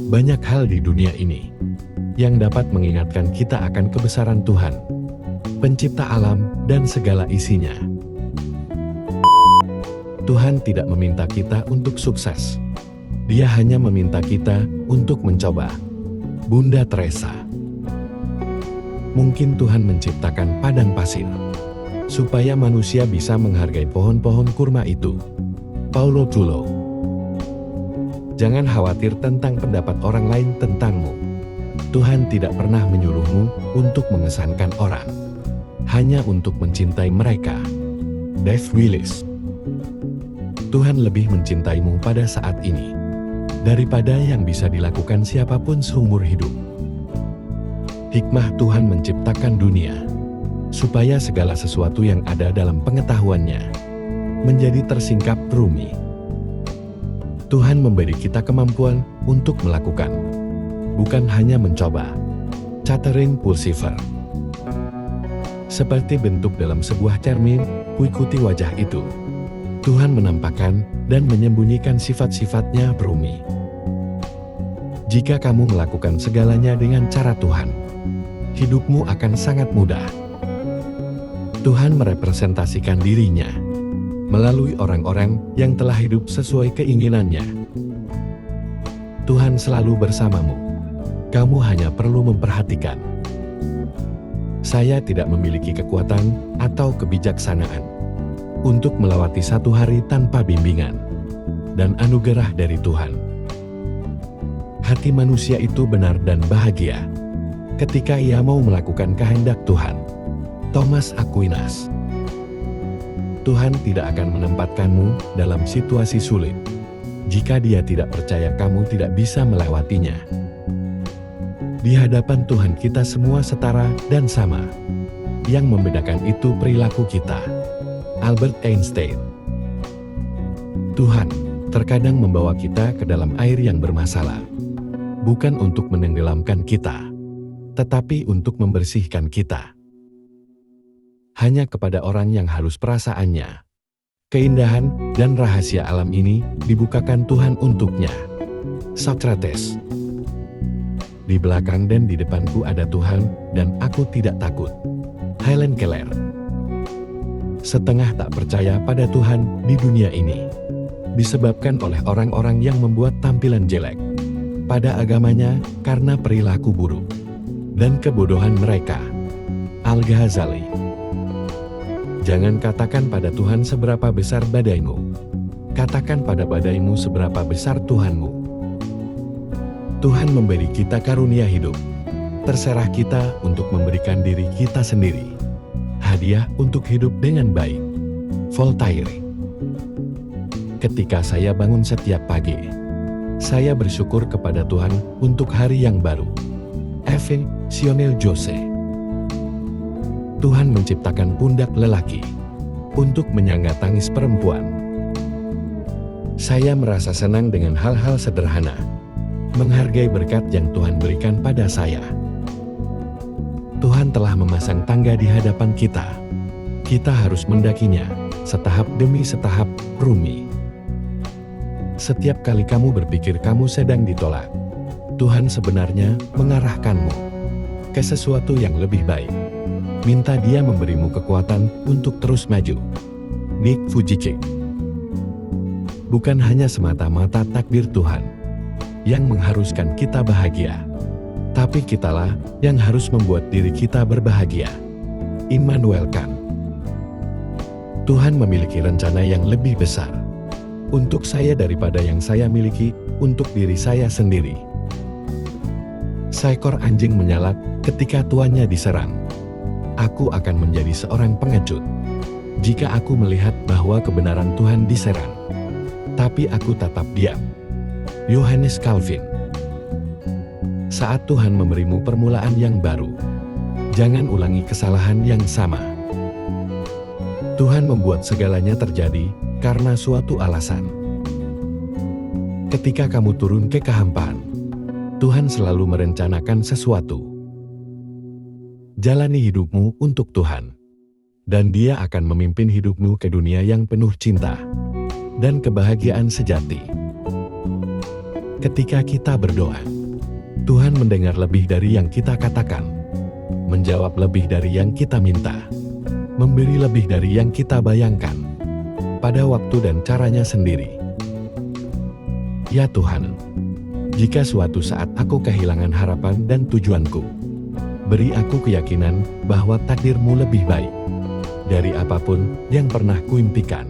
Banyak hal di dunia ini yang dapat mengingatkan kita akan kebesaran Tuhan, pencipta alam dan segala isinya. Tuhan tidak meminta kita untuk sukses. Dia hanya meminta kita untuk mencoba. Bunda Teresa. Mungkin Tuhan menciptakan padang pasir supaya manusia bisa menghargai pohon-pohon kurma itu. Paulo Coelho. Jangan khawatir tentang pendapat orang lain tentangmu. Tuhan tidak pernah menyuruhmu untuk mengesankan orang, hanya untuk mencintai mereka. Dave Willis. Tuhan lebih mencintaimu pada saat ini daripada yang bisa dilakukan siapapun seumur hidup. Hikmah Tuhan menciptakan dunia supaya segala sesuatu yang ada dalam pengetahuannya menjadi tersingkap rumit. Tuhan memberi kita kemampuan untuk melakukan, bukan hanya mencoba. Catherine Pulsifer. Seperti bentuk dalam sebuah cermin, kuikuti wajah itu. Tuhan menampakkan dan menyembunyikan sifat-sifatnya rumit. Jika kamu melakukan segalanya dengan cara Tuhan, hidupmu akan sangat mudah. Tuhan merepresentasikan dirinya melalui orang-orang yang telah hidup sesuai keinginannya. Tuhan selalu bersamamu. Kamu hanya perlu memperhatikan. Saya tidak memiliki kekuatan atau kebijaksanaan untuk melewati satu hari tanpa bimbingan dan anugerah dari Tuhan. Hati manusia itu benar dan bahagia ketika ia mau melakukan kehendak Tuhan. Thomas Aquinas. Tuhan tidak akan menempatkanmu dalam situasi sulit jika Dia tidak percaya kamu tidak bisa melewatinya. Di hadapan Tuhan kita semua setara dan sama. Yang membedakan itu perilaku kita. Albert Einstein. Tuhan terkadang membawa kita ke dalam air yang bermasalah, bukan untuk menenggelamkan kita, tetapi untuk membersihkan kita. Hanya kepada orang yang halus perasaannya, keindahan dan rahasia alam ini dibukakan Tuhan untuknya. Socrates. Di belakang dan di depanku ada Tuhan, dan aku tidak takut. Helen Keller. Setengah tak percaya pada Tuhan di dunia ini disebabkan oleh orang-orang yang membuat tampilan jelek pada agamanya karena perilaku buruk dan kebodohan mereka. Al-Ghazali. Jangan katakan pada Tuhan seberapa besar badaimu. Katakan pada badaimu seberapa besar Tuhanmu. Tuhan memberi kita karunia hidup. Terserah kita untuk memberikan diri kita sendiri. Hadiah untuk hidup dengan baik. Voltaire. Ketika saya bangun setiap pagi, saya bersyukur kepada Tuhan untuk hari yang baru. Eve Sionel Jose. Tuhan menciptakan pundak lelaki untuk menyangga tangis perempuan. Saya merasa senang dengan hal-hal sederhana, menghargai berkat yang Tuhan berikan pada saya. Tuhan telah memasang tangga di hadapan kita. Kita harus mendakinya, setahap demi setahap, rumit. Setiap kali kamu berpikir kamu sedang ditolak, Tuhan sebenarnya mengarahkanmu ke sesuatu yang lebih baik. Minta Dia memberimu kekuatan untuk terus maju. Nick Vujicic. Bukan hanya semata-mata takdir Tuhan yang mengharuskan kita bahagia, tapi kitalah yang harus membuat diri kita berbahagia. Immanuel Kant. Tuhan memiliki rencana yang lebih besar untuk saya daripada yang saya miliki untuk diri saya sendiri. Seekor anjing menyalak ketika tuannya diserang. Aku akan menjadi seorang pengecut jika aku melihat bahwa kebenaran Tuhan diserang, tapi aku tetap diam. Johannes Calvin. Saat Tuhan memberimu permulaan yang baru, jangan ulangi kesalahan yang sama. Tuhan membuat segalanya terjadi karena suatu alasan. Ketika kamu turun ke kehampaan, Tuhan selalu merencanakan sesuatu. Jalani hidupmu untuk Tuhan, dan Dia akan memimpin hidupmu ke dunia yang penuh cinta dan kebahagiaan sejati. Ketika kita berdoa, Tuhan mendengar lebih dari yang kita katakan, menjawab lebih dari yang kita minta, memberi lebih dari yang kita bayangkan, pada waktu dan caranya sendiri. Ya Tuhan, jika suatu saat aku kehilangan harapan dan tujuanku, beri aku keyakinan bahwa takdir-Mu lebih baik dari apapun yang pernah kuimpikan.